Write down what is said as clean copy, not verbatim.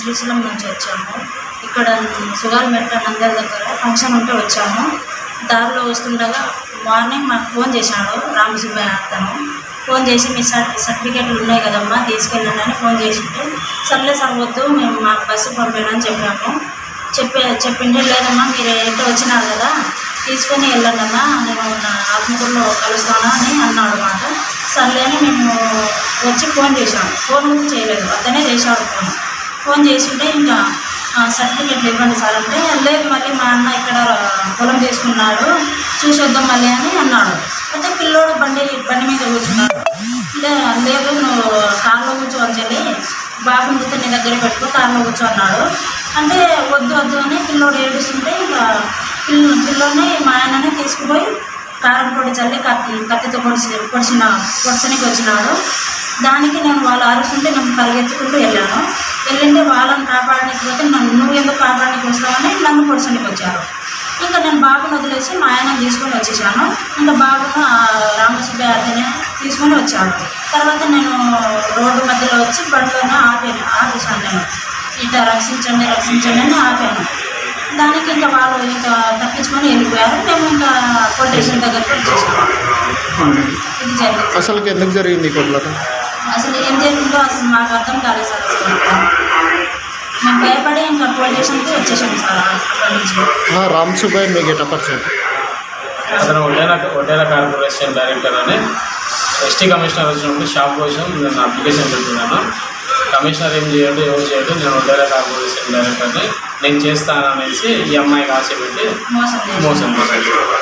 శ్రీశైలం నుంచి వచ్చాము. ఇక్కడ సుగాలమెట్ట నంద్యాల దగ్గర ఫంక్షన్ ఉంటే వచ్చాము. దారిలో వస్తుండగా మార్నింగ్ మాకు ఫోన్ చేశాడు రామసుబ్బయ్య అతను. ఫోన్ చేసి మీ సర్టిఫికేట్లు ఉన్నాయి కదమ్మా తీసుకెళ్ళండి అని ఫోన్ చేసింటే సర్లే సార్ వద్దు మేము మాకు బస్సు పంపాడని చెప్పాము. చెప్పిండే లేదమ్మా మీరు ఏంటో వచ్చినారు కదా తీసుకొని వెళ్ళండమ్మా నేను ఆత్మకూరులో కలుస్తాను అని అన్నాడు మాట. సర్లే అని మేము వచ్చి ఫోన్ చేశాము. ఫోన్ కూడా చేయలేదు, అతనే చేశాడు ఫోన్ చేసింటే ఇంకా సర్టిఫికేట్లు ఇవ్వండి సార్ అంటే లేదు మళ్ళీ మా అన్న ఇక్కడ పొలం తీసుకున్నాడు చూసొద్దాం మళ్ళీ అని అన్నాడు. అయితే పిల్లోడు బండి మీద కూర్చున్నాడు. లేదు నువ్వు కార్లో కూర్చో అని చెప్పి బాబు మూత నీ దగ్గర పెట్టుకో కార్లో కూర్చో అన్నాడు. అంటే వద్దు అని పిల్లోడు ఏడుస్తుంటే ఇంకా పిల్లోని మా ఆయననే తీసుకుపోయి కారం పొడి చల్లి కత్తితో పొడిచనికి వచ్చినాడు. దానికి నేను వాళ్ళు అరుస్తుంటే నేను పరిగెత్తుకుంటూ వెళ్ళింటే వాళ్ళని కాపాడలేకపోతే నువ్వు ఎందుకు కాపాడడానికి వస్తావని నన్ను పొడిచనికి వచ్చారు. ఇంకా నేను బాబును వదిలేసి మా ఆయన తీసుకొని వచ్చేసాను. ఇంకా బాబును రామసుబ్బయ్య అతనే తీసుకొని వచ్చాడు. తర్వాత నేను రోడ్డు మధ్యలో వచ్చి బండిలోనే ఆపేసాను. నేను ఇట్లా రక్షించండి అని ఆపాను. దానికి ఇంకా వాళ్ళు ఇంకా తప్పించుకొని వెళ్ళిపోయారు. మేము ఇంకా పోలీస్ స్టేషన్ దగ్గరికి వచ్చేసాము. ఇది జరిగింది. అసలు ఎందుకు జరిగింది అసలు ఏం జరిగిందో అసలు మాకు అర్థం కాలేదు సార్. అసలు మేము భయపడి ఇంకా పోలీస్ స్టేషన్కి వచ్చేసాము సార్. అక్కడి నుంచి రామసుబ్బయ్య మీకు ఎట్లా పరిచయం? అతను ఒడ్డేల కార్పొరేషన్ డైరెక్టర్ అని ఎస్టీ కమిషనర్ వచ్చినప్పుడు షాప్ కోసం నేను అప్లికేషన్ పెట్టినాను. కమిషనర్ ఏం చేయడు ఎవరు చేయడు నేను ఒడ్డేల కార్పొరేషన్ డైరెక్టర్ని నేను చేస్తాననేసి ఈ అమ్మాయికి ఆశ పెట్టి మోసం చేశాను.